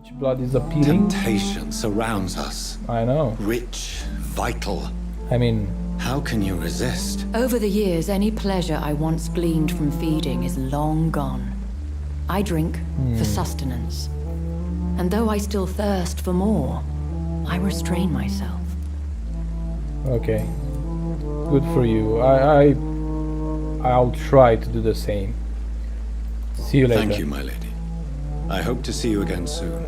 Rich blood is appealing. Temptation surrounds us. I know. Rich, vital. I mean, how can you resist? Over the years, any pleasure I once gleaned from feeding is long gone. I drink for sustenance. And though I still thirst for more, I restrain myself. okay. Good for you. I'll try to do the same. See you later. Thank you, my lady. I hope to see you again soon.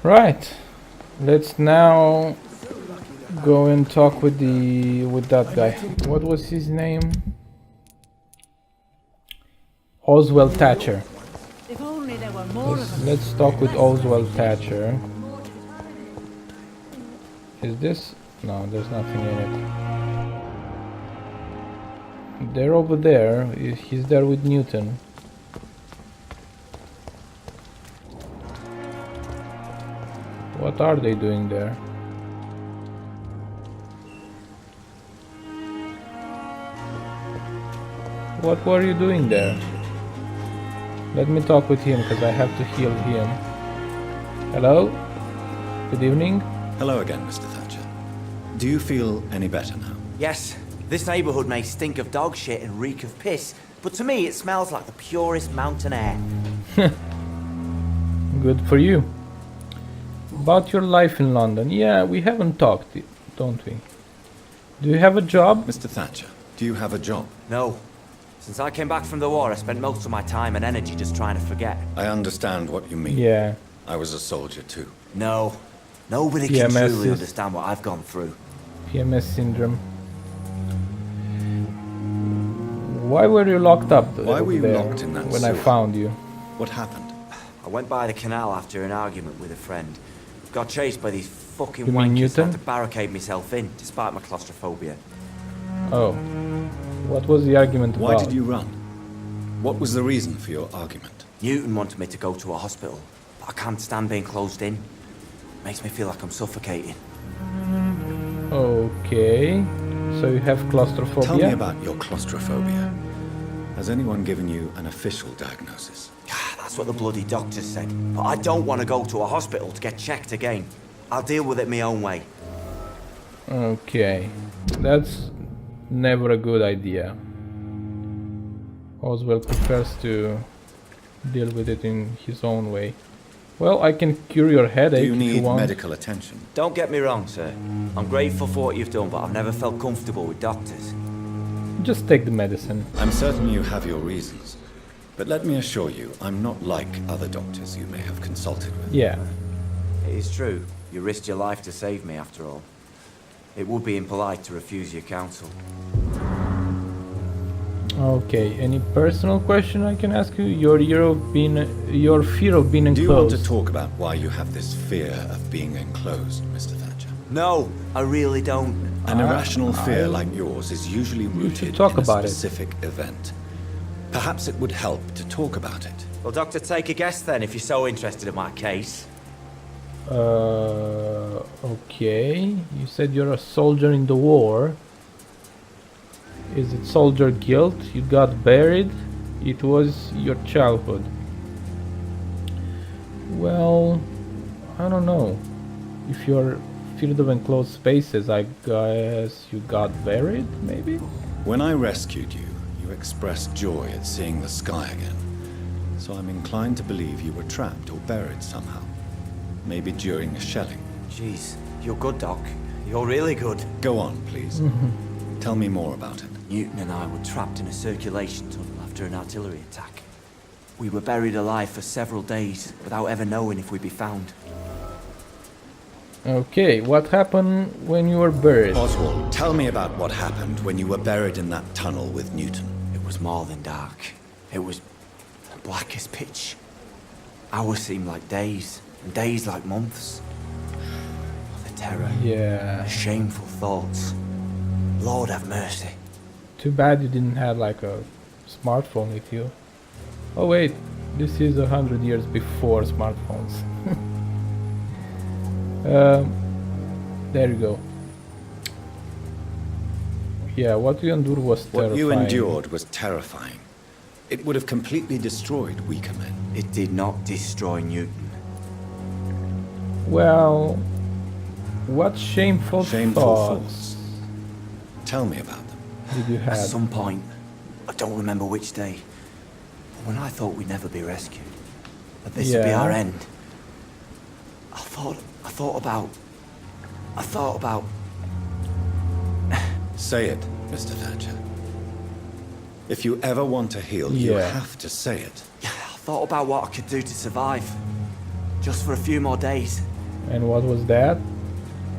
Right. Let's now go and talk with that guy. What was his name? Oswald Thatcher. If only there were more of them. Let's talk with Oswald Thatcher. Is this? No, there's nothing in it. They're over there. He's there with Newton. What are they doing there? What were you doing there? Let me talk with him, because I have to heal him. Hello? Good evening? Hello again, Mr. Thatcher. Do you feel any better now? Yes, this neighborhood may stink of dog shit and reek of piss, but to me it smells like the purest mountain air. Good for you. About your life in London. Yeah, we haven't talked, don't we? Do you have a job? Mr. Thatcher, do you have a job? No. Since I came back from the war, I spent most of my time and energy just trying to forget. I understand what you mean. Yeah. I was a soldier too. No. Nobody can PMS truly is- understand what I've gone through. PMS syndrome. Why were you locked up Why were you there locked in that when I sewer? found you? What happened? I went by the canal after an argument with a friend. Got chased by these fucking You mean wankers. Newton? Had to barricade myself in, despite my claustrophobia. Oh. What was the argument about? Why did you run? What was the reason for your argument? Newton wanted me to go to a hospital, but I can't stand being closed in. Makes me feel like I'm suffocating. Okay. So you have claustrophobia? Tell me about your claustrophobia. Has anyone given you an official diagnosis? That's what the bloody doctors said. But I don't want to go to a hospital to get checked again. I'll deal with it my own way. Okay. That's never a good idea. Oswald prefers to deal with it in his own way. Well, I can cure your headache Do you if need you want. medical attention? Don't get me wrong, sir. I'm grateful for what you've done, but I've never felt comfortable with doctors. Just take the medicine. I'm certain you have your reasons. But let me assure you, I'm not like other doctors you may have consulted with. Yeah. It is true. You risked your life to save me, after all. It would be impolite to refuse your counsel. Okay. Any personal question I can ask you? Your fear of being enclosed. Do you want to talk about why you have this fear of being enclosed, Mr. Thatcher? No, I really don't. An irrational fear like yours is usually rooted talk in a about it. specific event. Perhaps it would help to talk about it. Well, Doctor, take a guess then, if you're so interested in my case. Okay. You said you're a soldier in the war. Is it soldier guilt? You got buried? It was your childhood. Well, I don't know. If you're feared of enclosed spaces, I guess you got buried, maybe? When I rescued you, you expressed joy at seeing the sky again. So I'm inclined to believe you were trapped or buried somehow. Maybe during a shelling. Jeez, you're good, Doc. You're really good. Go on, please. Tell me more about it. Newton and I were trapped in a circulation tunnel after an artillery attack. We were buried alive for several days without ever knowing if we'd be found. Okay, what happened when you were buried? Oswald, tell me about what happened when you were buried in that tunnel with Newton. It was more than dark. It was black as pitch. Hours seemed like days, and days like months. The terror. Yeah. The shameful thoughts. Lord have mercy. Too bad you didn't have like a smartphone with you. Oh wait, This is 100 years before smartphones. There you go. Yeah, what you endured was terrifying. What you endured was terrifying. It would have completely destroyed weaker men. It did not destroy Newton. Well, what shameful thoughts thoughts. Tell me about them. did you At have? some point, I don't remember which day, but when I thought we'd never be rescued, that this would be Yeah. our end, I thought about... Say it, Mr. Thatcher. If you ever want to heal, you Yeah. have to say it. I thought about what I could do to survive, just for a few more days. And what was that?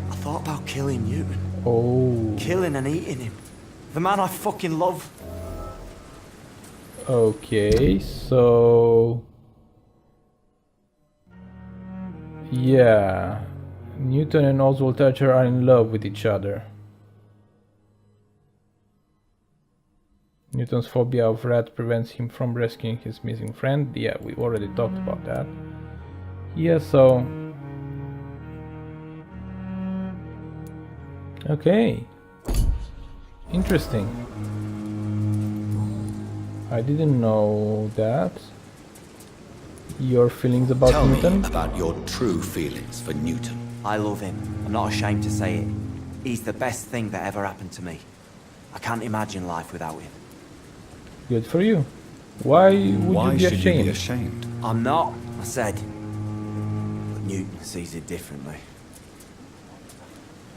I thought about killing Newton, Oh, killing and eating him. The man I fucking love. okay, so... Yeah, Newton and Oswald Thatcher are in love with each other. Newton's phobia of rats prevents him from rescuing his missing friend. Yeah, we already talked about that. Yeah, so... Okay. Interesting. I didn't know that. Your feelings about Tell Newton? me about your true feelings for Newton. I love him. I'm not ashamed to say it. He's the best thing that ever happened to me. I can't imagine life without him. Good for you. Why would Why you be should ashamed? you be ashamed? I'm not, I said. But Newton sees it differently.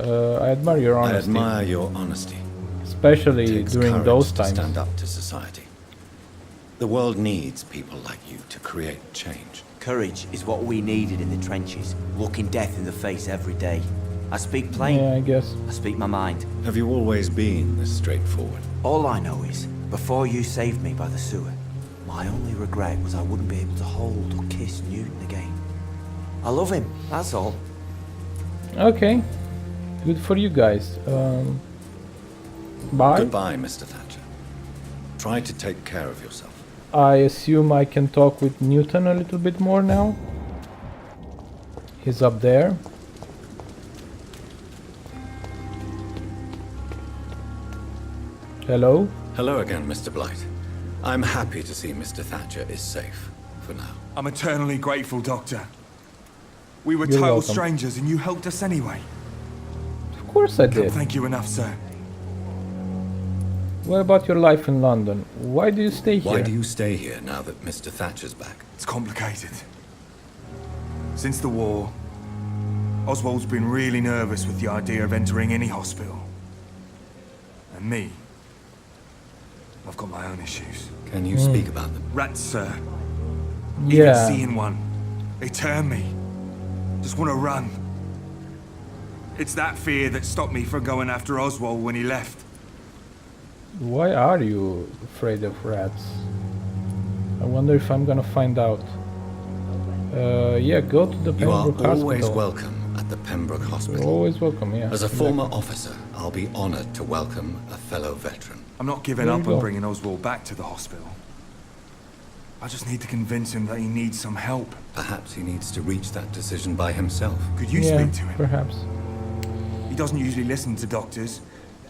I admire your I honesty, admire your honesty. especially It takes during courage those to times. stand up to society. The world needs people like you to create change. Courage is what we needed in the trenches, looking death in the face every day. I speak plain, Yeah, I guess. I speak my mind. Have you always been this straightforward? All I know is, before you saved me by the sewer, my only regret was I wouldn't be able to hold or kiss Newton again. I love him, that's all. Okay. Good for you guys. Bye. Goodbye, Mr. Thatcher. Try to take care of yourself. I assume I can talk with Newton a little bit more now. He's up there. Hello? Hello again, Mr. Blight. I'm happy to see Mr. Thatcher is safe, for now. I'm eternally grateful, Doctor. We were You're total welcome. strangers and you helped us anyway. Of course I Can't did. thank you enough, sir. What about your life in London? Why do you stay here? Why do you stay here now that Mr. Thatcher's back? It's complicated. Since the war, Oswald's been really nervous with the idea of entering any hospital. And me, I've got my own issues. Can you speak about them? Rats, sir. Yeah. Even seeing one, they turn me. Just want to run. It's that fear that stopped me from going after Oswald when he left. Why are you afraid of rats? I wonder if I'm gonna find out. Yeah, go to the You are Pembroke always Hospital. welcome at the Pembroke You're Hospital. always welcome, yeah. As a former officer, I'll be honored to welcome a fellow veteran. I'm not giving There up you on go. bringing Oswald back to the hospital. I just need to convince him that he needs some help. Perhaps he needs to reach that decision by himself. Could you Yeah, speak to him? perhaps. He doesn't usually listen to doctors,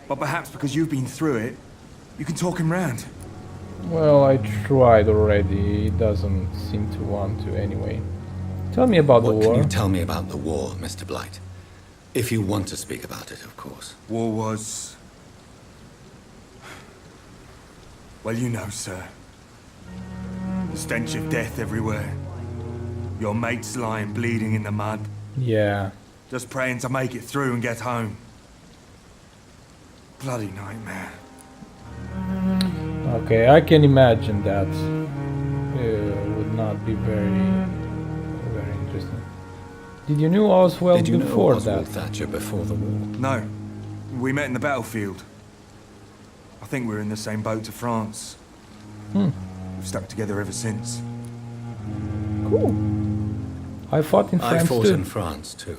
but perhaps because you've been through it, you can talk him round. Well, I tried already. He doesn't seem to want to anyway. Tell me about the What can war. you tell me about the war, Mr. Blight? If you want to speak about it, of course. War was... Well, you know, sir. The stench of death everywhere. Your mates lying bleeding in the mud. Yeah. Just praying to make it through and get home. Bloody nightmare. Okay, I can imagine that. Would not be very interesting. Did you know Oswald Did you know before Oswald that? Thatcher before the war? No. We met in the battlefield. I think we're in the same boat to France. We've stuck together ever since. Cool. I fought in I France fought too. in France too.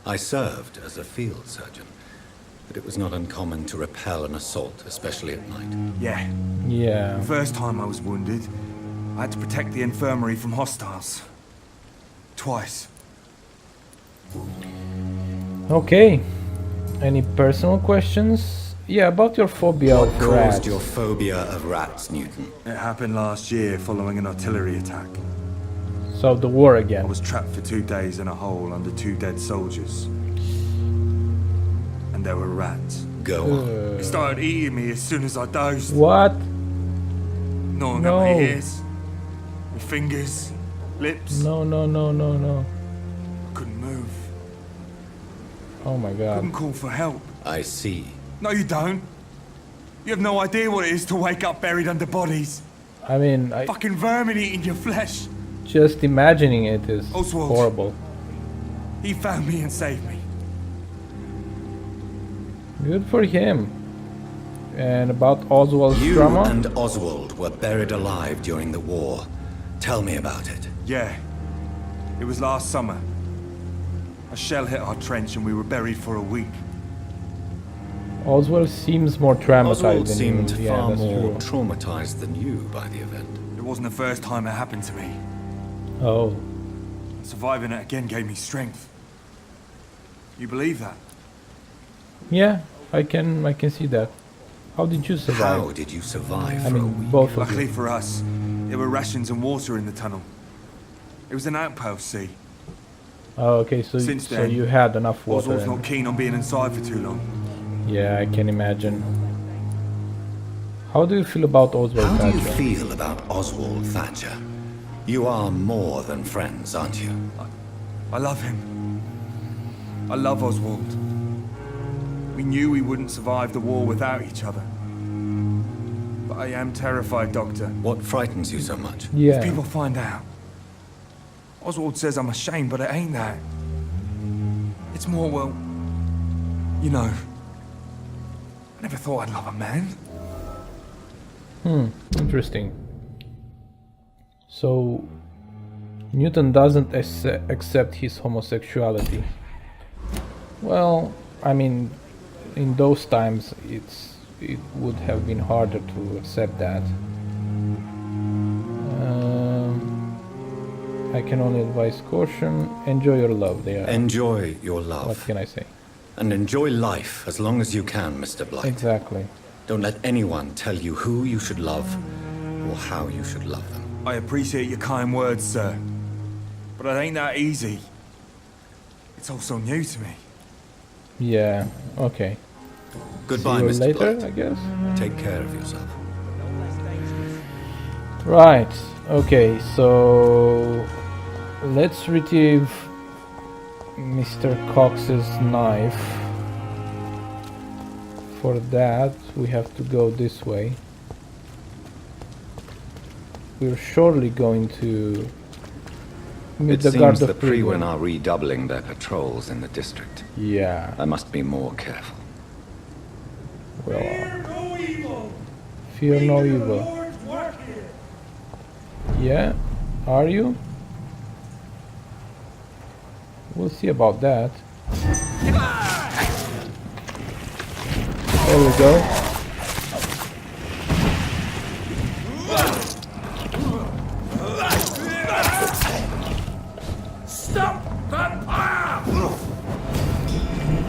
I served as a field surgeon, but it was not uncommon to repel an assault, especially at night. Yeah. Yeah. The first time I was wounded, I had to protect the infirmary from hostiles. Twice. Okay. Any personal questions? Yeah, about your phobia What of caused rats. your phobia of rats, Newton? It happened last year following an artillery attack. So the war I again. was trapped for 2 days in a hole under 2 dead soldiers. And there were rats. Go on. They started eating me as soon as I dozed. What? Gnawing No. at my ears, my fingers, lips. No, no, no, no, no. I couldn't move. Oh my Couldn't god. call for help. I see. No, you don't. You have no idea what it is to wake up buried under bodies. I mean, I Fucking vermin eating your flesh. just imagining it is Oswald. horrible. He found me and saved me. Good for him. And about Oswald's You drama? and Oswald were buried alive during the war. Tell me about it. Yeah. It was last summer. A shell hit our trench and we were buried for a week. Oswald seems more traumatized Oswald than seemed you. Yeah, far that's more true. traumatized than you by the event. It wasn't the first time it happened to me. Oh. Surviving it again gave me strength. You believe that? Yeah, I can see that. How did you survive? How did you survive I for a mean, week? both of Luckily you. for us, there were rations and water in the tunnel. It was an outpost, see. Oh, okay, so Since so then, you had enough water. Oswald's and- not keen on being inside for too long. Yeah, I can imagine. How do you feel about Oswald How do you Thatcher? feel about Oswald Thatcher? You are more than friends, aren't you? I love him. I love Oswald. We knew we wouldn't survive the war without each other. But I am terrified, Doctor. What frightens you so much? If Yeah. people find out. Oswald says I'm ashamed, but it ain't that. It's more, well, you know. I never thought I'd love a man. Interesting. So Newton doesn't accept his homosexuality. Well, I mean, in those times it would have been harder to accept that. I can only advise caution. Enjoy your love there. Enjoy your What love. can I say? And enjoy life as long as you can, Mr. Blight. Exactly. Don't let anyone tell you who you should love or how you should love them. I appreciate your kind words, sir. But it ain't that easy. It's all so new to me. Yeah. Okay. Goodbye, See you Mr. later, Blight. I guess. Take care of yourself. Right. Okay. So let's retrieve Mr. Cox's knife. For that, we have to go this way. We're surely going to meet It the guard seems of the Freewen Freewen. are redoubling their patrols in the district. Yeah. I must be more careful. Well, No evil. fear no The evil. Lord's work here. Yeah. Are you? We'll see about that. There we go. Stop Vampyr!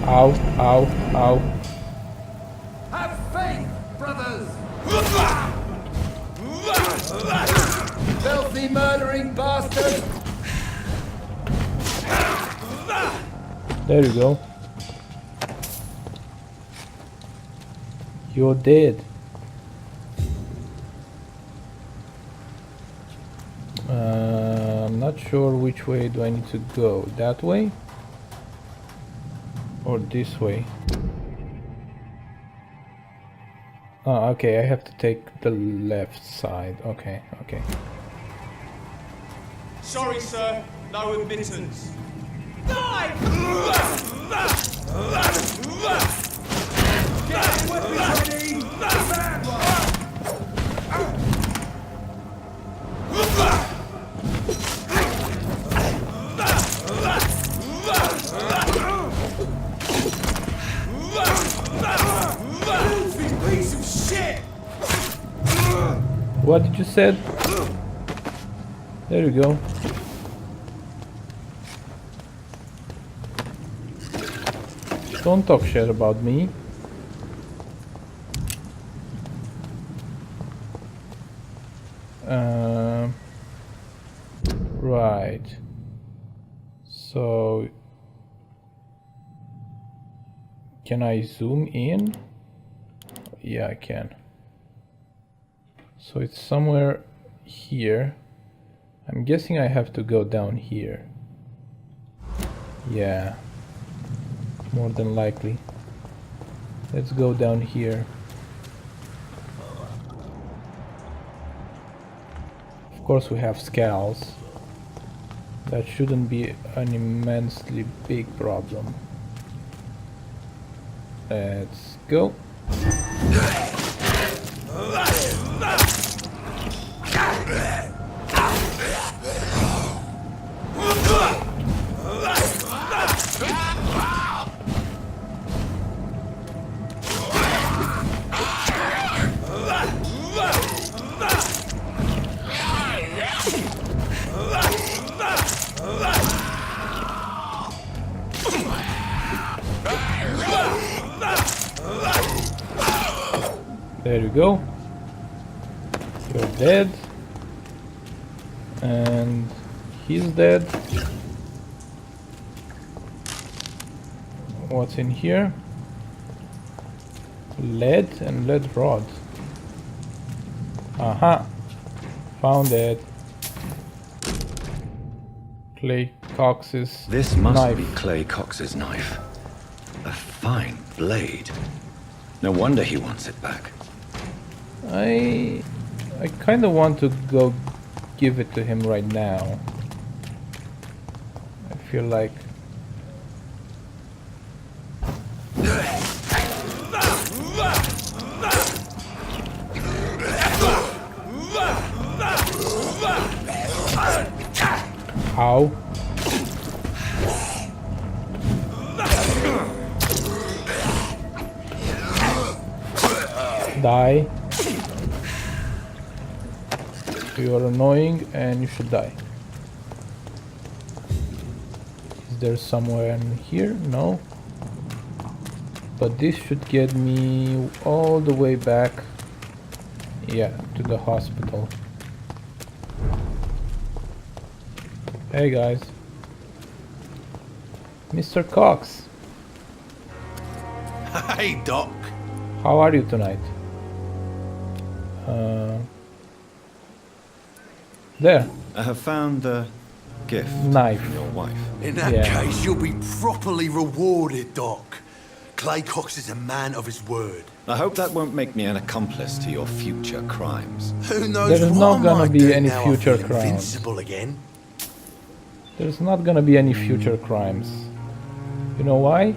Ow, ow, ow. Have faith, brothers! Filthy murdering bastard! There you go. You're dead. I'm not sure which way do I need to go. That way? Or this way? Oh, okay, I have to take the left side. Okay, okay. Sorry, sir. No admittance. Piece of shit! What did you said? There you go. Don't talk shit about me. Right. So can I zoom in? Yeah, I can. So it's somewhere here. I'm guessing I have to go down here. Yeah, more than likely. Let's go down here. Of course we have scales. That shouldn't be an immensely big problem. Let's go. There you go. You're dead. And he's dead. What's in here? Lead and lead rod. Aha! Found it. Clay Cox's This must knife. be Clay Cox's knife. A fine blade. No wonder he wants it back. I kind of want to go give it to him right now. I feel like Ow. Die. You are annoying and you should die. Is there somewhere in here? No. But this should get me all the way back, yeah, to the hospital. Hey guys. Mr. Cox. Hey, Doc. How are you tonight? There. I have found the gift Knife. from your wife. In that Yeah. case, you'll be properly rewarded, Doc. Clay Cox is a man of his word. I hope that won't make me an accomplice to your future crimes. Who knows There is what not I gonna might be do any now I future feel crimes. invincible again. There's not gonna be any future crimes. You know why?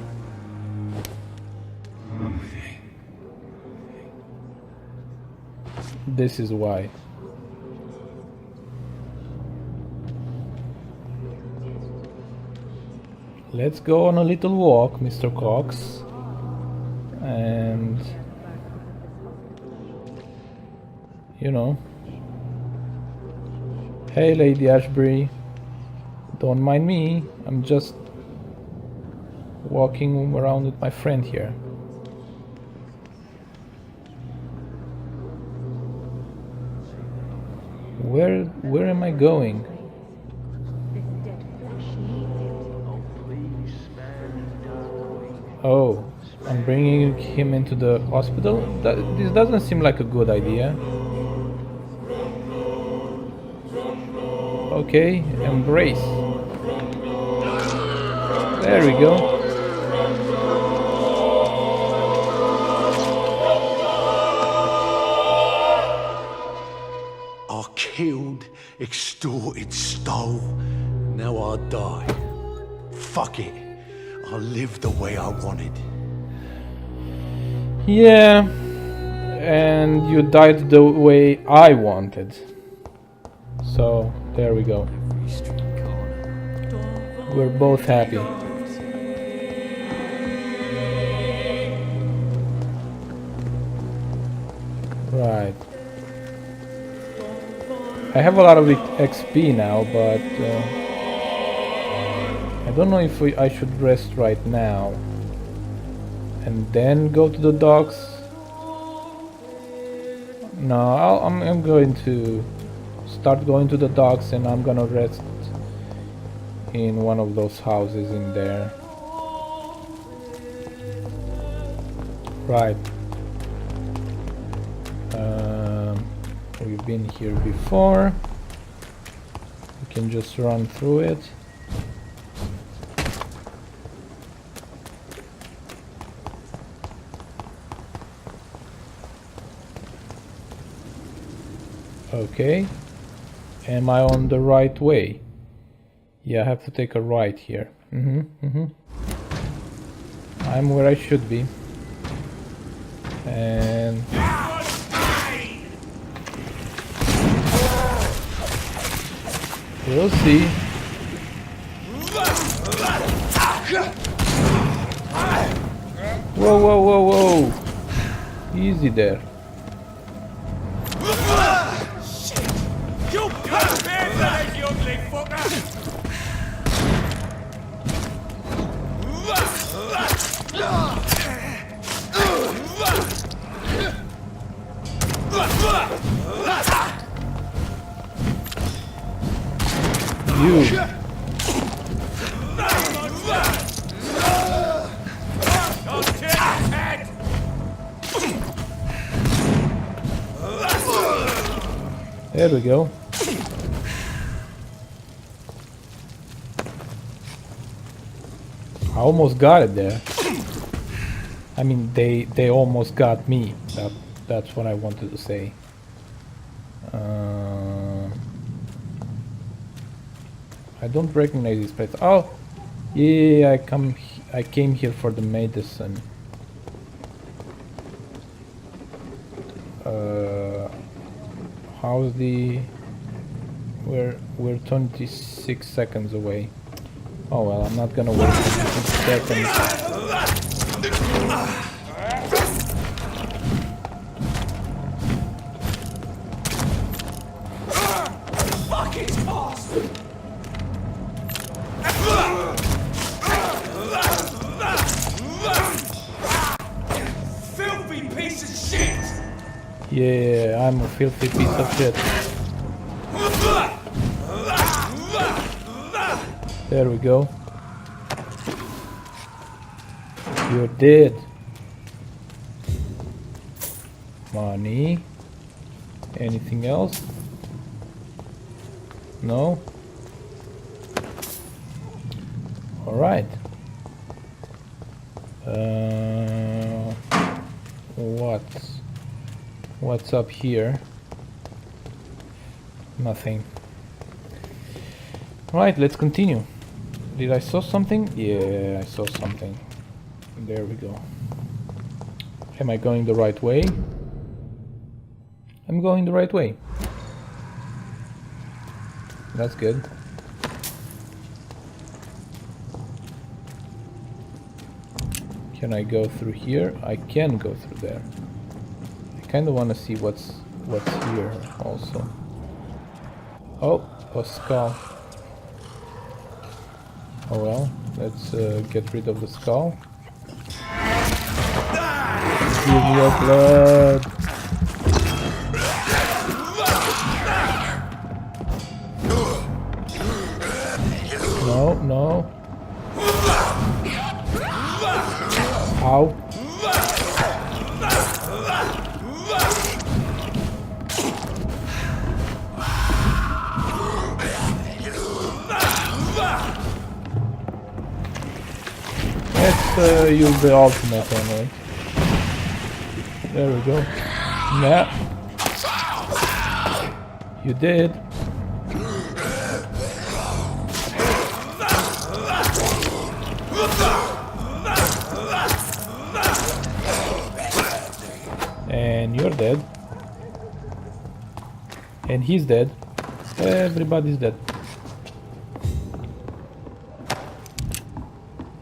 This is why. Let's go on a little walk, Mr. Cox. And you know. Hey, Lady Ashbury. Don't mind me. I'm just walking around with my friend here. Where am I going? Oh, I'm bringing him into the hospital? This doesn't seem like a good idea. Okay, embrace. There we go. I killed, extorted, stole. Now I die. Fuck it. I lived the way I wanted. Yeah, and you died the way I wanted. So, there we go. We're both happy. Right. I have a lot of XP now, but I don't know if I should rest right now and then go to the docks. No, I'm going to start going to the docks, and I'm gonna rest in one of those houses in there. Right. We've been here before. We can just run through it. Okay. Am I on the right way? Yeah, I have to take a right here. I'm where I should be. And we'll see. Whoa, whoa, whoa, whoa. Easy there. You bad you ugly fucker! You. There we go. I almost got it there. I mean, they almost got me. That's what I wanted to say. I don't recognize this place. Oh, yeah, I came here for the medicine. How's the... We're 26 seconds away. Oh well, I'm not gonna wait 26 seconds. Filthy piece of shit! Yeah, I'm a filthy piece of shit. There we go. You're dead. Money. Anything else? No? Alright. What's up here? Nothing. Right, let's continue. Did I saw something? Yeah, I saw something. There we go. Am I going the right way? I'm going the right way. That's good. Can I go through here? I can go through there. I kind of want to see what's here also. Oh, a skull. Oh well, let's get rid of the skull. Give me your blood. No, no. Ow. Let's use the ultimate anyway. There we go. Yeah. You did. And you're dead. And he's dead. Everybody's dead.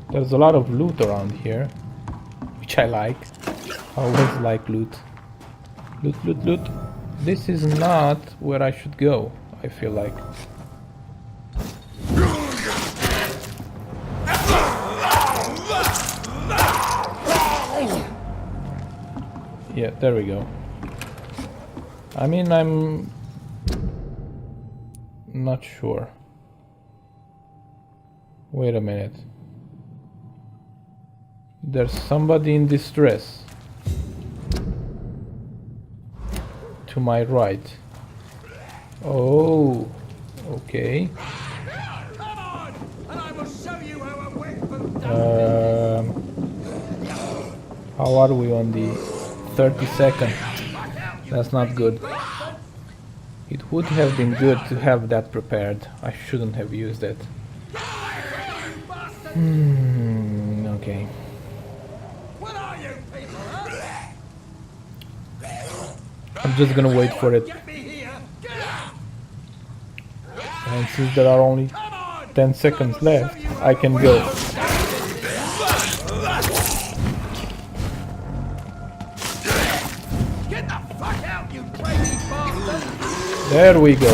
There's a lot of loot around here, which I like. I always like loot. Loot, loot, loot. This is not where I should go. I feel like. Yeah, there we go. I mean, I'm not sure. Wait a minute. There's somebody in distress. To my right. Oh, okay. Come on, and I will show you how a weapon How are we on the 32nd? That's not good. It would have been good to have that prepared. I shouldn't have used it. Okay. What are you people, huh? I'm just gonna wait for it. Get me here! Get out! And since there are only 10 seconds left, I can go. Get the fuck out, you crazy bastard! There we go.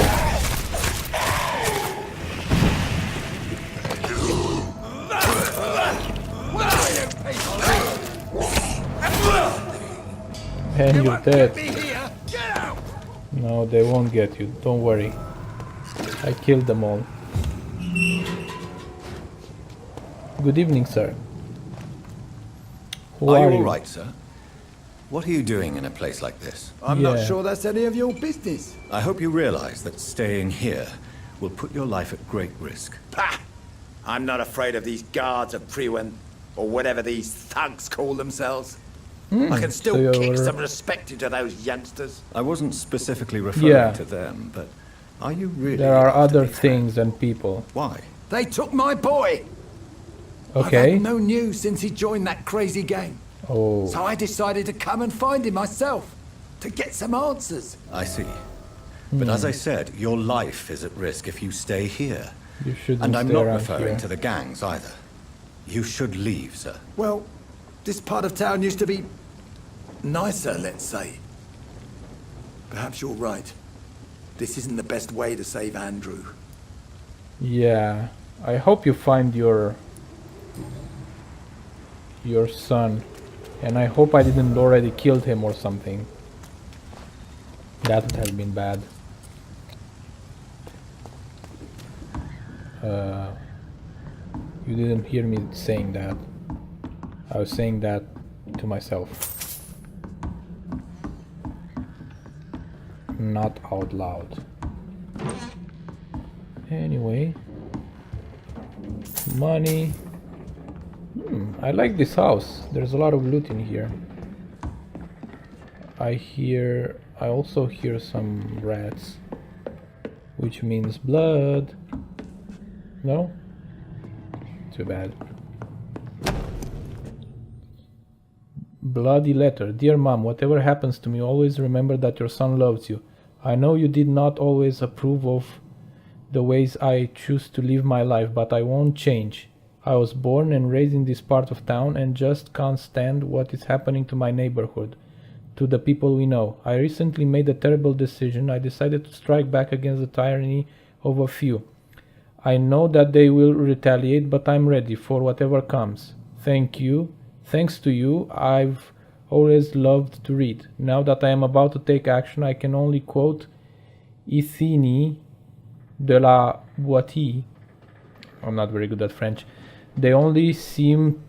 What are you people? And you're dead. Get me here! Get out! No, they won't get you. Don't worry. I killed them all. Good evening, sir. Who Are are you you? all right, sir? What are you doing in a place like this? I'm not Yeah. sure that's any of your business. I hope you realize that staying here will put your life at great risk. Pah! I'm not afraid of these guards of Priwen, or whatever these thugs call themselves. I can still so kick you're- some respect into those youngsters. I wasn't specifically referring Yeah. to them, but are you really? There are after other these things and people. men? Why? They took my boy. I've Okay. had no news since he joined that crazy gang. Oh, So I decided to come and find him myself, to get some answers. I see. But as I said, your life is at risk if you stay here. you shouldn't And I'm stay not around referring here. to the gangs either. You should leave, sir. Well, this part of town used to be nicer, let's say. Perhaps you're right. This isn't the best way to save Andrew. Yeah, I hope you find your son, and I hope I didn't already killed him or something. That would have been bad. You didn't hear me saying that. I was saying that to myself, not out loud. Anyway, money. I like this house. There's a lot of loot in here. I also hear some rats, which means blood. No? Too bad. Bloody letter. Dear Mom, whatever happens to me, always remember that your son loves you. I know you did not always approve of the ways I choose to live my life, but I won't change. I was born and raised in this part of town and just can't stand what is happening to my neighborhood, to the people we know. I recently made a terrible decision. I decided to strike back against the tyranny of a few. I know that they will retaliate, but I'm ready for whatever comes. Thank you. Thanks to you, I've always loved to read. Now that I am about to take action, I can only quote Ithini de la Boitie. I'm not very good at French. They only seem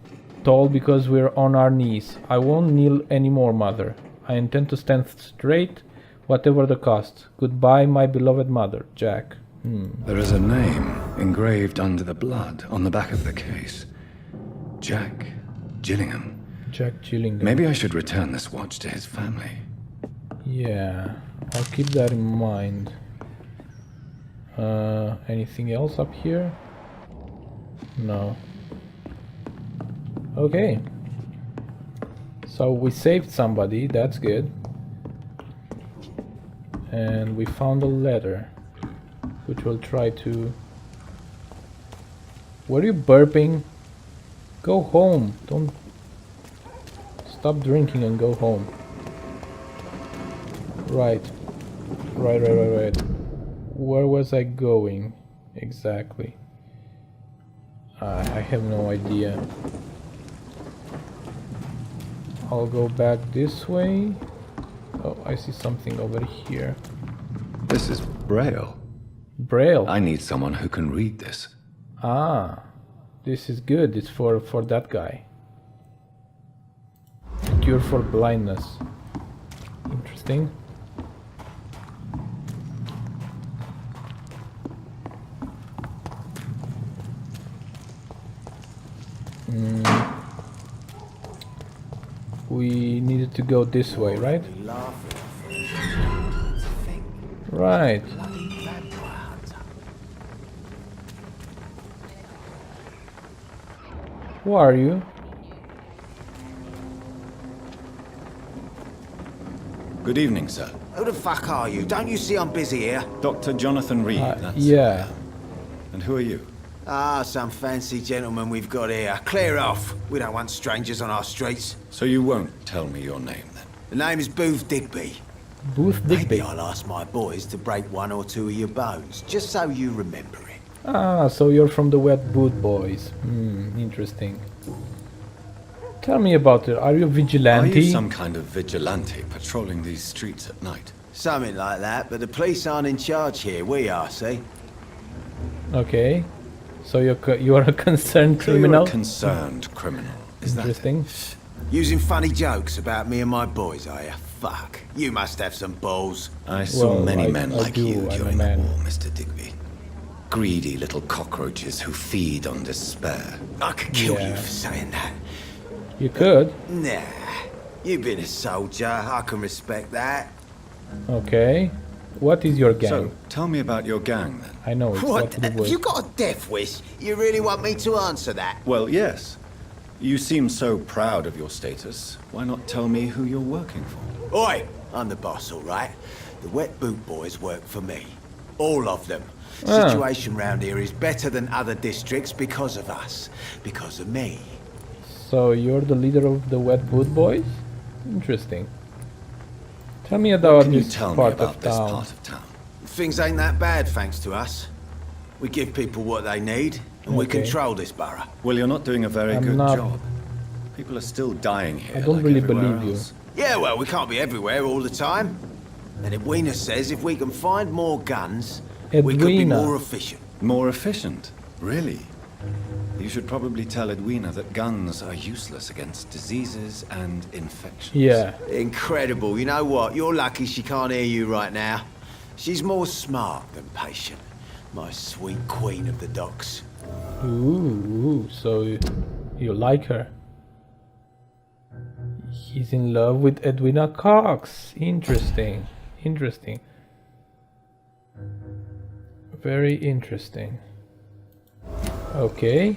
tall because we're on our knees. I won't kneel anymore, Mother. I intend to stand straight, whatever the cost. Goodbye, my beloved mother, Jack. There is a name engraved under the blood on the back of the case. Jack Gillingham. Jack Gillingham. Maybe I should return this watch to his family. Yeah, I'll keep that in mind. Anything else up here? No. Okay. So we saved somebody, that's good. And we found a letter, which we'll try to... Were you burping? Go home. Don't... Stop drinking and go home. Right. Right. where was I going exactly? I have no idea. I'll go back this way. Oh, I see something over here. This is Braille. Braille. I need someone who can read this. Ah, this is good. It's for that guy. Cure for blindness. Interesting. We needed to go this way, right? Right. Who are you? Good evening, sir. Who the fuck are you? Don't you see I'm busy here? Dr. Jonathan Reed, that's yeah. And who are you? Ah, some fancy gentleman we've got here. Clear off. We don't want strangers on our streets. So you won't tell me your name, then? The name is Booth Digby. Booth Digby. Maybe I'll ask my boys to break one or two of your bones, just so you remember it. Ah, so you're from the Wet Boot Boys. Interesting. Tell me about it. Are you a vigilante? Are you some kind of vigilante patrolling these streets at night? Something like that, but the police aren't in charge here. We are, see? Okay. So you're a concerned criminal? You're a concerned criminal. Is interesting. That Using funny jokes about me and my boys, are you? Fuck. You must have some balls. I saw many men like do, you I'm during a the man. war, Mr. Digby. Greedy little cockroaches who feed on despair. I could kill Yeah. you for saying that. You could. Nah. You've been a soldier. I can respect that. Okay. What is your gang? So, tell me about your gang, then. I know it's What? Wet Boot Have you Boys. got a death wish? You really want me to answer that? Well, yes. You seem so proud of your status. Why not tell me who you're working for? Oi! I'm the boss, all right? The Wet Boot Boys work for me. All of them. Ah. Situation round here is better than other districts because of us. Because of me. So you're the leader of the Wet Boot Boys? Interesting. Tell me about Can you this tell me part about of this town. part of town? Things ain't that bad thanks to us. We give people what they need, and we Okay. control this borough. Well, you're not doing a very I'm good not- job. People are still dying here. I don't like really everywhere believe you. else. Yeah, well, we can't be everywhere all the time. And Edwina says if we can find more guns, we could be Edwina. more efficient. More efficient? Really? You should probably tell Edwina that guns are useless against diseases and infections. Yeah. Incredible. You know what? You're lucky she can't hear you right now. She's more smart than patient. My sweet queen of the docks. Ooh, so you like her. He's in love with Edwina Cox. Interesting. Interesting. Very interesting. Okay.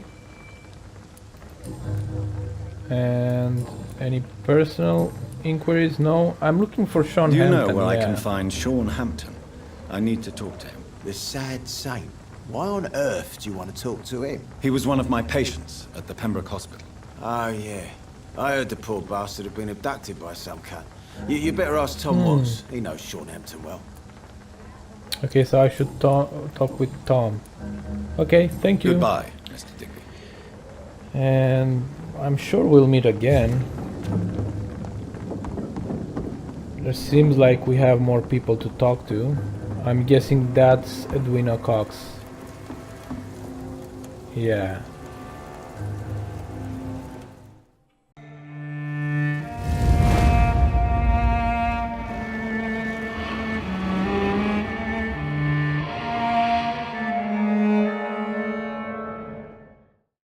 And any personal inquiries? No. I'm looking for Sean Do you Hampton. know where I yeah. can find Sean Hampton? I need to talk to him. The sad saint. Why on earth do you want to talk to him? He was one of my patients at the Pembroke Hospital. Oh, yeah. I heard the poor bastard had been abducted by some cunt. You better ask Tom Watts. He knows Sean Hampton well. Okay, so I should talk with Tom. Okay, thank you. Goodbye, Mr. Digby. And I'm sure we'll meet again. It seems like we have more people to talk to. I'm guessing that's Edwina Cox. Yeah.